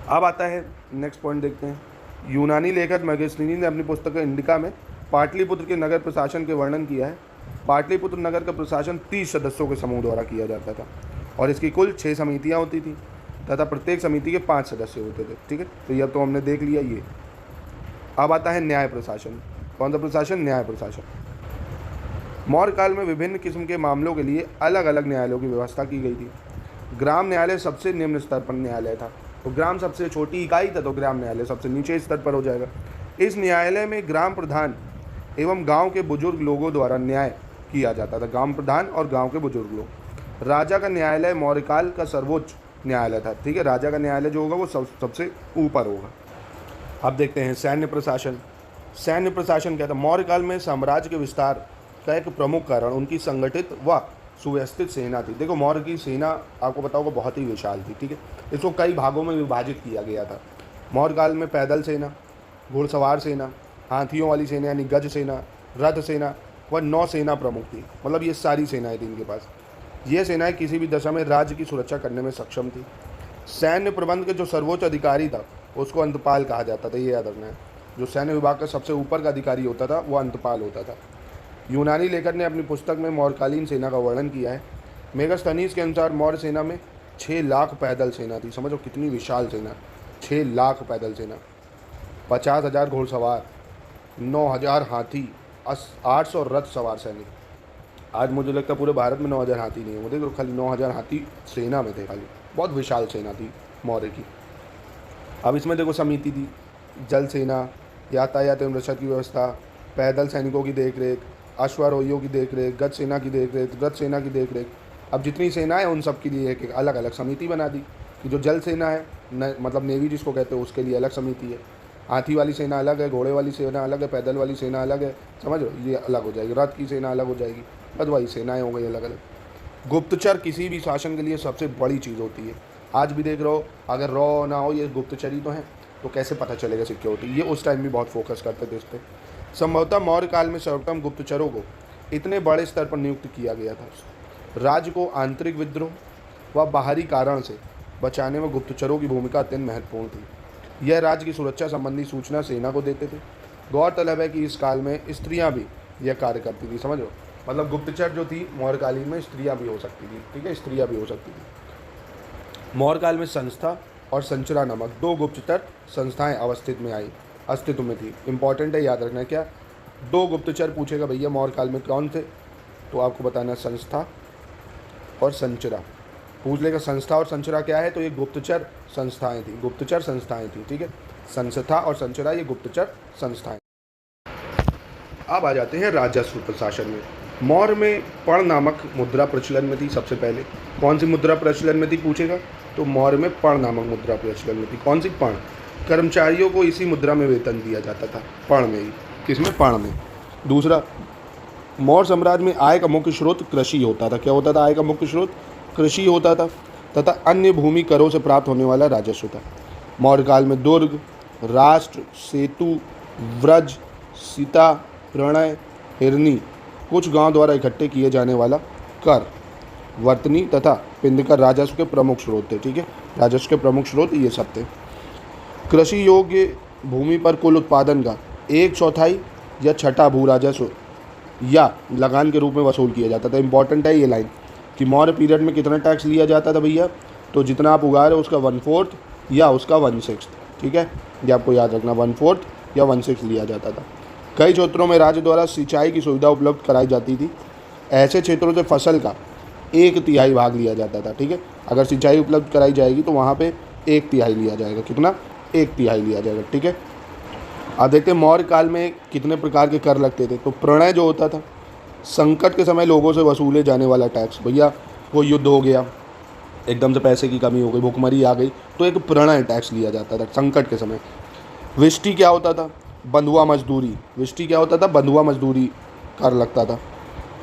अब आता है नेक्स्ट पॉइंट, देखते हैं। यूनानी लेखक मेगास्थनीज ने अपनी पुस्तक इंडिका में पाटलिपुत्र के नगर प्रशासन के वर्णन किया है। पाटलिपुत्र नगर का प्रशासन 30 सदस्यों के समूह द्वारा किया जाता था और इसकी कुल 6 समितियाँ होती थी तथा प्रत्येक समिति के 5 सदस्य होते थे। ठीक है, तो यह तो हमने देख लिया ये। अब आता है न्याय प्रशासन। कौन सा प्रशासन? न्याय प्रशासन। मौर्य काल में विभिन्न किस्म के मामलों के लिए अलग अलग न्यायालयों की व्यवस्था की गई थी। ग्राम न्यायालय सबसे निम्न स्तर पर न्यायालय था, तो ग्राम सबसे छोटी इकाई था, तो ग्राम न्यायालय सबसे नीचे स्तर पर हो जाएगा। इस न्यायालय में ग्राम प्रधान एवं गांव के बुजुर्ग लोगों द्वारा न्याय किया जाता था। ग्राम प्रधान और गांव के बुजुर्ग लोग। राजा का न्यायालय मौर्यकाल का सर्वोच्च न्यायालय था। ठीक है, राजा का न्यायालय जो होगा वो सबसे ऊपर होगा। अब देखते हैं सैन्य प्रशासन। सैन्य प्रशासन क्या था? मौर्यकाल में साम्राज्य के विस्तार का एक प्रमुख कारण उनकी संगठित व सुव्यवस्थित सेना थी। देखो, मौर्य की सेना आपको पता होगा बहुत ही विशाल थी। ठीक है, इसको कई भागों में विभाजित किया गया था। मौर्य काल में पैदल सेना, घुड़सवार सेना, हाथियों वाली सेना यानी गज सेना, रथ सेना व नौसेना प्रमुख थी। मतलब ये सारी सेनाएं थी इनके पास। ये सेनाएं किसी भी दशा में राज्य की सुरक्षा करने में सक्षम थी। सैन्य प्रबंध के जो सर्वोच्च अधिकारी था उसको अंतपाल कहा जाता था, ये याद रखना है। जो सैन्य विभाग का सबसे ऊपर का अधिकारी होता था वो अंतपाल होता था। यूनानी लेखक ने अपनी पुस्तक में मौर्यकालीन सेना का वर्णन किया है। मेगास्थनीज के अनुसार मौर्य सेना में 6 लाख पैदल सेना थी। समझो कितनी विशाल सेना, 6 लाख पैदल सेना, 50,000 घुड़सवार, 9,000 हाथी, 800 रथ सवार सैनिक। आज मुझे लगता है पूरे भारत में 9,000 हाथी नहीं होंगे, देखो खाली 9,000 हाथी सेना में थे खाली। बहुत विशाल सेना थी मौर्य की। अब इसमें देखो समिति थी, जल सेना, यातायात एवं रक्षक की व्यवस्था, पैदल सैनिकों की देखरेख, अश्वारोहियों की देखरेख, गज सेना की देखरेख, रथ सेना की देखरेख। अब जितनी सेना है उन सब के लिए एक अलग अलग समिति बना दी कि जो जल सेना है मतलब नेवी जिसको कहते हैं उसके लिए अलग समिति है, हाथी वाली सेना अलग है, घोड़े वाली सेना अलग है, पैदल वाली सेना अलग है। समझ लो, ये अलग हो जाएगी। रथ की सेना अलग हो जाएगी, बस वही सेनाएँ हो गई अलग अलग। गुप्तचर किसी भी शासन के लिए सबसे बड़ी चीज़ होती है। आज भी देख रहे हो, अगर रॉ ना हो ये गुप्तचरी तो है, तो कैसे पता चलेगा सिक्योरिटी। ये उस टाइम भी बहुत फोकस करते थे इस पर। संभवतः मौर्य काल में सर्वप्रथम गुप्तचरों को इतने बड़े स्तर पर नियुक्त किया गया था। राज्य को आंतरिक विद्रोह व बाहरी कारण से बचाने में गुप्तचरों की भूमिका अत्यंत महत्वपूर्ण थी। यह राज्य की सुरक्षा संबंधी सूचना सेना को देते थे। गौरतलब है कि इस काल में स्त्रियां भी यह कार्य करती थी। समझो, मतलब गुप्तचर जो थी मौर्यकालीन में स्त्रियां भी हो सकती थी। ठीक है, स्त्रियां भी हो सकती थी। मौर्यकाल में संस्था और संचरा नामक 2 गुप्तचर संस्थाएं अस्तित्व में थी। इंपॉर्टेंट है, याद रखना। क्या 2 गुप्तचर पूछेगा भैया मौर्यकाल में कौन थे, तो आपको बताना संस्था और संचरा पूछ लेगा। संस्था और संचरा क्या है, तो ये गुप्तचर संस्थाएं थी, गुप्तचर संस्थाएं थी। ठीक है, संस्था और संचरा ये गुप्तचर संस्थाएं। अब आ जाते हैं राजस्व प्रशासन में। मौर्य में पर्ण नामक मुद्रा प्रचलन में थी। सबसे पहले कौन सी मुद्रा प्रचलन में थी पूछेगा, तो मौर्य में पर्ण नामक मुद्रा प्रचलन में थी। कौन सी? पर्ण। कर्मचारियों को इसी मुद्रा में वेतन दिया जाता था, पर्ण में ही। किसमें? पर्ण में। दूसरा, मौर्य साम्राज्य में आय का मुख्य स्रोत कृषि होता था। क्या होता था? आय का मुख्य स्रोत कृषि होता था तथा अन्य भूमि करों से प्राप्त होने वाला राजस्व था। मौर्य काल में दुर्ग, राष्ट्र, सेतु, व्रज, सीता, प्रणय, हिरनी, कुछ गांव द्वारा इकट्ठे किए जाने वाला कर, वर्तनी तथा पिंडकर राजस्व के प्रमुख स्रोत थे। ठीक है, राजस्व के प्रमुख स्रोत ये सब थे। कृषि योग्य भूमि पर कुल उत्पादन का 1/4 या छठा भू राजस्व या लगान के रूप में वसूल किया जाता था। इंपॉर्टेंट है ये लाइन कि मौर्य पीरियड में कितना टैक्स लिया जाता था भैया, तो जितना आप उगा रहे हो उसका 1/4 या उसका 1/6, ठीक है, ये आपको याद रखना, 1/4 या 1/6 लिया जाता था। कई क्षेत्रों में राज्य द्वारा सिंचाई की सुविधा उपलब्ध कराई जाती थी। ऐसे क्षेत्रों से फसल का 1/3 भाग लिया जाता था, ठीक है। अगर सिंचाई उपलब्ध कराई जाएगी तो वहाँ पे 1/3 लिया जाएगा। कितना? 1/3 लिया जाएगा, ठीक है। अब देखते हैं मौर्य काल में कितने प्रकार के कर लगते थे। तो प्रणय जो होता था, संकट के समय लोगों से वसूले जाने वाला टैक्स। भैया वो युद्ध हो गया, एकदम से पैसे की कमी हो गई, भुखमरी आ गई, तो एक प्रणय टैक्स लिया जाता था संकट के समय। विष्टि क्या होता था? बंधुआ मजदूरी। विष्टि क्या होता था? बंधुआ मजदूरी कर लगता था।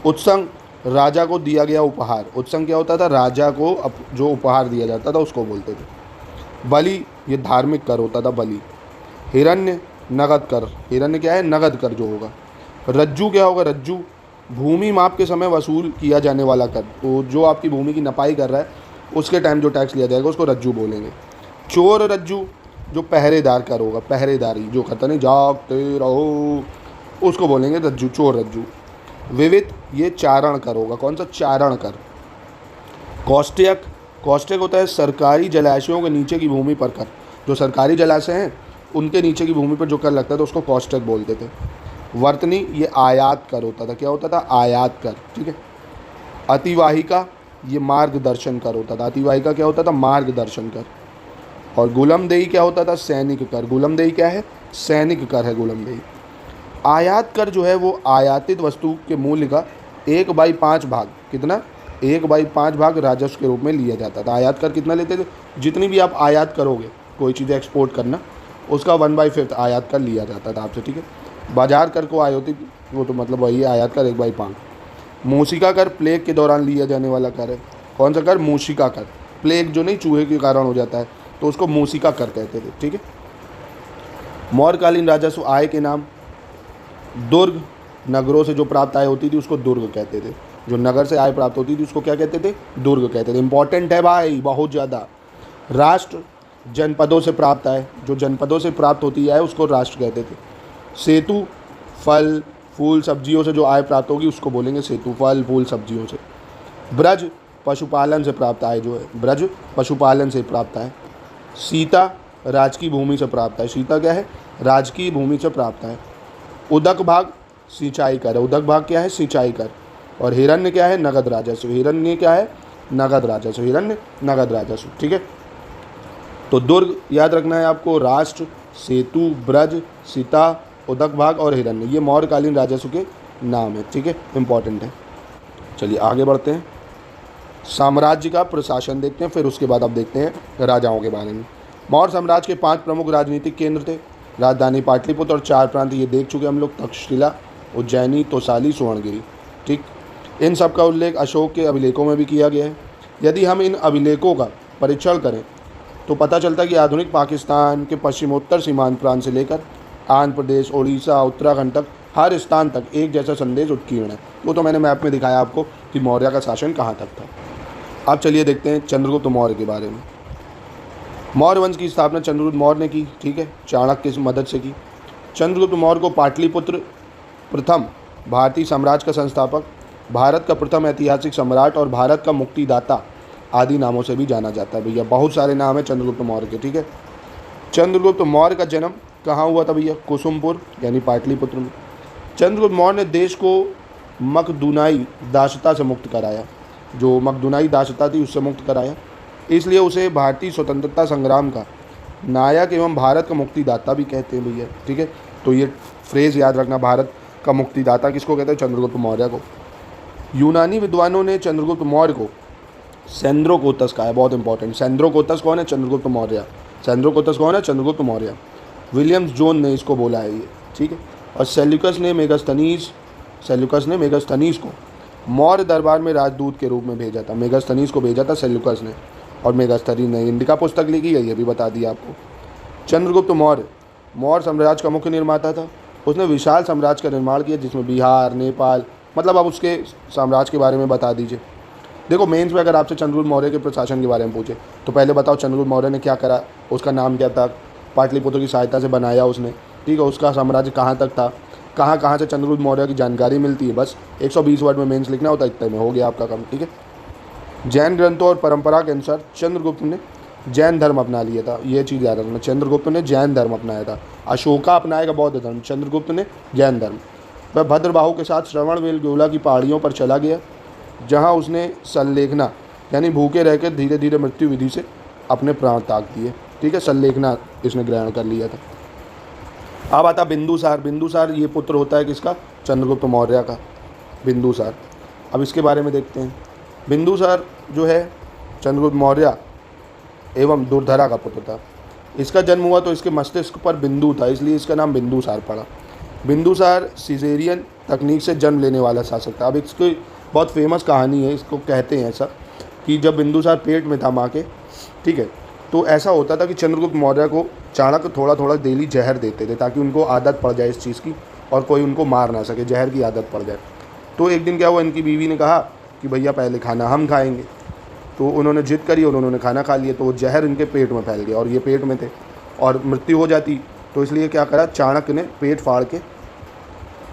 उत्संग, राजा को दिया गया उपहार। उत्संग क्या होता था? राजा को जो उपहार दिया जाता था उसको बोलते थे। बलि, ये धार्मिक कर होता था, बलि। हिरण्य, नगद कर। हिरण्य क्या है? नगद कर जो होगा। रज्जू क्या होगा? रज्जू, भूमि माप के समय वसूल किया जाने वाला कर। तो जो आपकी भूमि की नपाई कर रहा है उसके टाइम जो टैक्स लिया जाएगा उसको रज्जू बोलेंगे। चोर रज्जू, जो पहरेदार कर होगा, पहरेदारी जो करता नहीं, जागते रहो, उसको बोलेंगे रज्जू, चोर रज्जू। विविध, ये चारण कर होगा। कौन सा? चारण कर। कौष्टक, कौष्टक होता है सरकारी जलाशयों के नीचे की भूमि पर कर। जो सरकारी जलाशय हैं उनके नीचे की भूमि पर जो कर लगता था उसको कौष्टक बोलते थे। वर्तनी, ये आयात कर होता था। क्या होता था? आयात कर, ठीक है। अतिवाहिका, ये मार्गदर्शन कर होता था। अतिवाहिका क्या होता था? मार्गदर्शन कर। और गुलमदेही क्या होता था? सैनिक कर। गुलमदेही क्या है? सैनिक कर है गुलमदेही। आयात कर जो है वो आयातित वस्तु के मूल्य का 1/5 भाग, कितना? 1/5 भाग राजस्व के रूप में लिया जाता था। आयात कर कितना लेते थे? जितनी भी आप आयात करोगे, कोई चीज़ें एक्सपोर्ट करना, उसका 1/5 आयात कर लिया जाता था आपसे, ठीक है। बाजार कर को आयोजित, वो तो मतलब वही है, आयात कर 1/5। मूसिका कर, प्लेग के दौरान लिया जाने वाला कर है। कौन सा कर? मूसिका कर। प्लेग जो नहीं, चूहे के कारण हो जाता है तो उसको मूसिका कर कहते थे, ठीक है। मौर्यकालीन राजस्व आय के नाम। दुर्ग, नगरों से जो प्राप्त आय होती थी उसको दुर्ग कहते थे। जो नगर से आय प्राप्त होती थी उसको क्या कहते थे? दुर्ग कहते थे। इंपॉर्टेंट है भाई, बहुत ज़्यादा। राष्ट्र, जनपदों से प्राप्त आय, जो जनपदों से प्राप्त होती है उसको राष्ट्र कहते थे। सेतु, फल फूल सब्जियों से जो आय प्राप्त होगी उसको बोलेंगे सेतु, फल फूल सब्जियों से। ब्रज, पशुपालन से प्राप्त आय जो है, ब्रज पशुपालन से प्राप्त आय। सीता, राजकीय भूमि से प्राप्त आय। सीता क्या है? राजकीय भूमि से प्राप्त आय। उदक भाग, सिंचाई कर। उदक भाग क्या है? सिंचाई कर। और हिरण्य क्या है? नगद राजस्व। हिरण्य क्या है? नगद राजस्व। हिरण्य नगद राजस्व, ठीक है। तो दुर्ग याद रखना है आपको, राष्ट्र, सेतु, ब्रज, सीता, उदक भाग और हिरण्य, ये मौर्यकालीन राजस्व के नाम है, ठीक है, इंपॉर्टेंट है। चलिए आगे बढ़ते हैं। साम्राज्य का प्रशासन देखते हैं, फिर उसके बाद आप देखते हैं राजाओं के बारे में। मौर्य साम्राज्य के 5 प्रमुख राजनीतिक केंद्र थे। राजधानी पाटलिपुत्र और 4 प्रांत ये देख चुके हम लोग, तक्षशिला, उज्जैनी, तोसाली, सुवर्णगिरी, ठीक। इन सब का उल्लेख अशोक के अभिलेखों में भी किया गया है। यदि हम इन अभिलेखों का परीक्षण करें तो पता चलता है कि आधुनिक पाकिस्तान के पश्चिमोत्तर सीमांत प्रांत से लेकर आंध्र प्रदेश, उड़ीसा, उत्तराखंड तक हर स्थान तक एक जैसा संदेश उत्कीर्ण है। वो तो मैंने मैप में दिखाया आपको कि मौर्य का शासन कहाँ तक था। अब चलिए देखते हैं चंद्रगुप्त मौर्य के बारे में। मौर्य वंश की स्थापना चंद्रगुप्त मौर्य ने की, ठीक है, चाणक्य की मदद से की। चंद्रगुप्त मौर्य को पाटलिपुत्र प्रथम भारतीय साम्राज्य का संस्थापक, भारत का प्रथम ऐतिहासिक सम्राट और भारत का मुक्तिदाता आदि नामों से भी जाना जाता है। भैया बहुत सारे नाम है चंद्रगुप्त मौर्य के, ठीक है। चंद्रगुप्त मौर्य का जन्म कहाँ हुआ था भैया? कुसुमपुर यानी पाटलिपुत्र में। चंद्रगुप्त मौर्य ने देश को मकदूनाई दासता से मुक्त कराया। जो मकदूनाई दासता थी उससे मुक्त कराया, इसलिए उसे भारतीय स्वतंत्रता संग्राम का नायक एवं भारत का मुक्तिदाता भी कहते हैं भैया, ठीक है। तो ये फ्रेज़ याद रखना, भारत का मुक्तिदाता किसको कहते हैं? चंद्रगुप्त मौर्य को। यूनानी विद्वानों ने चंद्रगुप्त मौर्य को सेंद्रोकोतस कहा है, बहुत इंपॉर्टेंट। सेंद्रोकोतस कौन है? चंद्रगुप्त मौर्य। सेंद्रोकोतस कौन है? चंद्रगुप्त मौर्य। विलियम्स जोन ने इसको बोला है ये, ठीक है। और सेल्यूकस ने मेगास्थनीज को मौर्य दरबार में राजदूत के रूप में भेजा था। मेगास्थनीज को भेजा था सेल्यूकस ने, और मेगास्थनीज ने इंडिका पुस्तक लिखी है, ये भी बता दिया आपको। चंद्रगुप्त मौर्य मौर्य साम्राज्य का मुख्य निर्माता था। उसने विशाल साम्राज्य का निर्माण किया जिसमें बिहार, नेपाल, मतलब आप उसके साम्राज्य के बारे में बता दीजिए। देखो मेंस में अगर आपसे चंद्रगुप्त मौर्य के प्रशासन के बारे में पूछे तो पहले बताओ चंद्रगुप्त मौर्य ने क्या करा, उसका नाम क्या था, पाटलिपुत्र की सहायता से बनाया उसने, ठीक है। उसका साम्राज्य कहाँ तक था, कहाँ कहाँ से चंद्रगुप्त मौर्य की जानकारी मिलती है, बस 120 वर्ड में मेंस लिखना होता है, इतने में हो गया आपका काम, ठीक है। जैन ग्रंथों और परंपरा के अनुसार चंद्रगुप्त ने जैन धर्म अपना लिया था, ये चीज़ याद रखना, चंद्रगुप्त ने जैन धर्म अपनाया था। अशोका अपनाएगा बौद्ध धर्म, चंद्रगुप्त ने जैन धर्म। वह भद्रबाहु के साथ श्रवणबेलगोला की पहाड़ियों पर चला गया, जहाँ उसने संलेखना यानी भूखे रहकर धीरे धीरे मृत्यु विधि से अपने प्राण त्याग दिए, ठीक है। संलेखना इसने ग्रहण कर लिया था। अब आता बिंदुसार। बिंदुसार ये पुत्र होता है किसका, चंद्रगुप्त मौर्य का, बिंदुसार। अब इसके बारे में देखते हैं। बिंदुसार जो है चंद्रगुप्त मौर्य एवं दुर्धरा का पुत्र था। इसका जन्म हुआ तो इसके मस्तिष्क पर बिंदु था, इसलिए इसका नाम बिंदुसार पड़ा। बिंदुसार सिजेरियन तकनीक से जन्म लेने वाला शासक था। अब इसकी बहुत फेमस कहानी है, इसको कहते हैं ऐसा कि जब बिंदुसार पेट में था माँ के, ठीक है, तो ऐसा होता था कि चंद्रगुप्त मौर्य को चाणक्य थोड़ा थोड़ा डेली जहर देते थे ताकि उनको आदत पड़ जाए इस चीज़ की और कोई उनको मार ना सके, जहर की आदत पड़ जाए। तो एक दिन क्या हुआ, इनकी बीवी ने कहा कि भैया पहले खाना हम खाएंगे, तो उन्होंने जिद करी और उन्होंने खाना खा लिया, तो वो जहर इनके पेट में फैल गया और ये पेट में थे और मृत्यु हो जाती। तो इसलिए क्या करा, चाणक्य ने पेट फाड़ के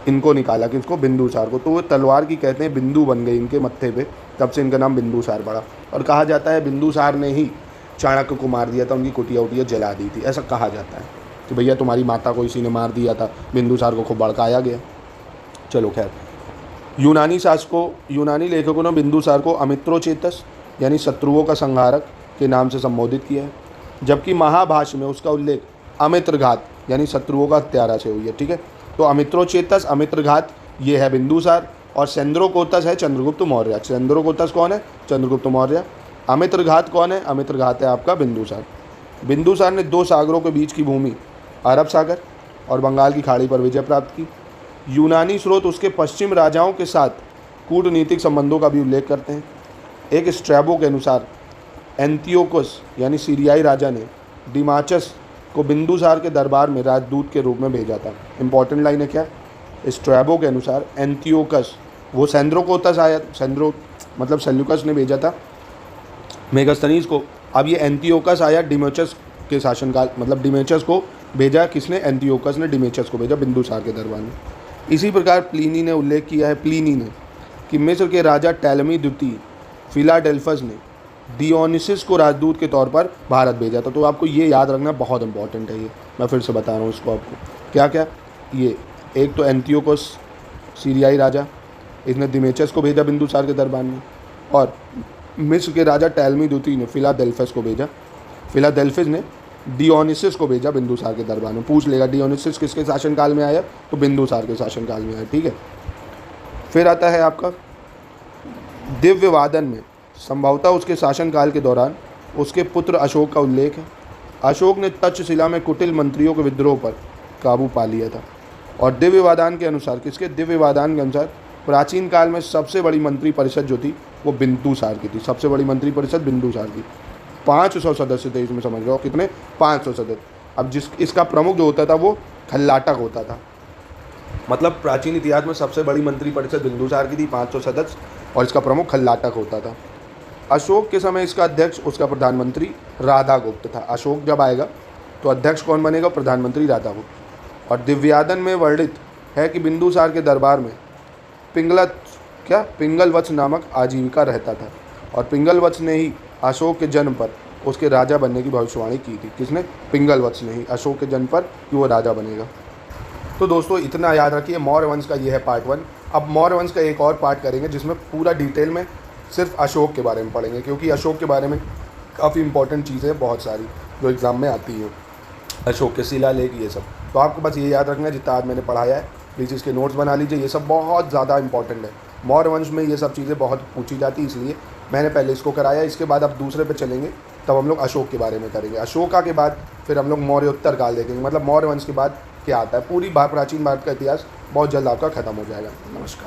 इनको निकाला, कि इसको बिंदुसार को, तो वो तलवार की कहते हैं बिंदु बन गई इनके मत्थे पे, तब से इनका नाम बिंदुसार पड़ा। और कहा जाता है बिंदुसार ने ही चाणक्य को मार दिया था, उनकी कुटिया उटिया जला दी थी, ऐसा कहा जाता है कि भैया तुम्हारी माता को इसी ने मार दिया था, बिंदुसार को खूब भड़काया गया। चलो खैर, यूनानी लेखकों ने बिंदुसार को अमित्रोचेतस यानी शत्रुओं का संहारक के नाम से संबोधित किया है, जबकि महाभाष्य में उसका उल्लेख अमित्रघात यानी शत्रुओं का हत्यारा से हुई है, ठीक है। तो अमित्रोचेतस, अमित्रघात ये है बिंदुसार, और सेंद्रोकोतस है चंद्रगुप्त मौर्य। सेंद्रोकोतस कौन है, चंद्रगुप्त मौर्य। अमित्रघात कौन है, अमित्रघात है आपका बिंदुसार। बिंदुसार ने 2 सागरों के बीच की भूमि अरब सागर और बंगाल की खाड़ी पर विजय प्राप्त की। यूनानी स्रोत उसके पश्चिम राजाओं के साथ कूटनीतिक संबंधों का भी उल्लेख करते हैं। एक स्ट्रैबो के अनुसार एंटियोकस यानी सीरियाई राजा ने डिमाचस को बिंदुसार के दरबार में राजदूत के रूप में भेजा था। इंपॉर्टेंट लाइन है क्या, स्ट्रैबो के अनुसार एंटियोकस, वो सेंद्रोकोतस आया, सेंद्रो मतलब सेल्यूकस ने भेजा था मेगास्थनीज को, अब ये एंटियोकस आया डिमेचस के शासनकाल, मतलब डिमेचस को भेजा किसने, एंटियोकस ने डिमेचस को भेजा बिंदुसार के दरबार में। इसी प्रकार प्लीनी ने उल्लेख किया है, प्लीनी ने, कि मिस्र के राजा टैलमी द्वितीय फिलाडेल्फस ने डियोनिसिस को राजदूत के तौर पर भारत भेजा था। तो आपको ये याद रखना बहुत इंपॉर्टेंट है, ये मैं फिर से बता रहा हूँ इसको आपको, क्या क्या, ये एक तो एंटियोकस सीरियाई राजा, इसने डिमेचस को भेजा बिंदुसार के दरबार में, और मिस्र के राजा टैलमी द्वितीय ने फिलाडेल्फस को भेजा, फिलाडेल्फिस ने डियोनिसिस को भेजा बिंदुसार के दरबार में। पूछ लेगा डियोनिसिस किसके शासनकाल में आया, तो बिंदुसार के शासनकाल में आया, ठीक है। फिर आता है आपका दिव्यवादन में, संभवतः उसके शासनकाल के दौरान उसके पुत्र अशोक का उल्लेख है। अशोक ने तक्षशिला में कुटिल मंत्रियों के विद्रोह पर काबू पा लिया था। और दिव्यवादान के अनुसार, किसके, दिव्यवादान के अनुसार प्राचीन काल में सबसे बड़ी मंत्री परिषद जो थी वो बिंदुसार की थी। सबसे बड़ी मंत्री परिषद बिंदुसार की, 500 सदस्य थे इसमें, समझ रहे हो कितने, 500 सदस्य। अब इसका प्रमुख जो होता था वो खल्लाटक होता था, मतलब प्राचीन इतिहास में सबसे बड़ी मंत्री परिषद बिंदुसार की थी, 500 सदस्य, और इसका प्रमुख खल्लाटक होता था। अशोक के समय इसका अध्यक्ष, उसका प्रधानमंत्री राधागुप्त था। अशोक जब आएगा तो अध्यक्ष कौन बनेगा, प्रधानमंत्री राधागुप्त। और दिव्यादन में वर्णित है कि बिंदुसार के दरबार में पिंगलवत्स नामक आजीविका रहता था, और पिंगलवत्स ने ही अशोक के जन्म पर उसके राजा बनने की भविष्यवाणी की थी। किसने, पिंगलवत्स ने ही, अशोक के जन्म पर कि वो राजा बनेगा। तो दोस्तों इतना याद रखिए, मौर्य वंश का ये है पार्ट 1। अब मौर्य वंश का एक और पार्ट करेंगे जिसमें पूरा डिटेल में सिर्फ अशोक के बारे में पढ़ेंगे, क्योंकि अशोक के बारे में काफ़ी इंपॉर्टेंट चीज़ें बहुत सारी जो एग्ज़ाम में आती हैं, अशोक के शिलालेख ये सब। तो आपको बस ये याद रखना है जितना आज मैंने पढ़ाया है, प्लीज़ इसके नोट्स बना लीजिए, ये सब बहुत ज़्यादा इंपॉर्टेंट है। मौर्य वंश में ये सब चीज़ें बहुत पूछी जाती, इसलिए मैंने पहले इसको कराया। इसके बाद अब दूसरे पे चलेंगे, तब हम लोग अशोक के बारे में करेंगे। अशोका के बाद फिर हम लोग मौर्य उत्तर काल देखेंगे, मतलब मौर्य वंश के बाद क्या आता है। पूरी प्राचीन भारत का इतिहास बहुत जल्द आपका खत्म हो जाएगा। नमस्कार।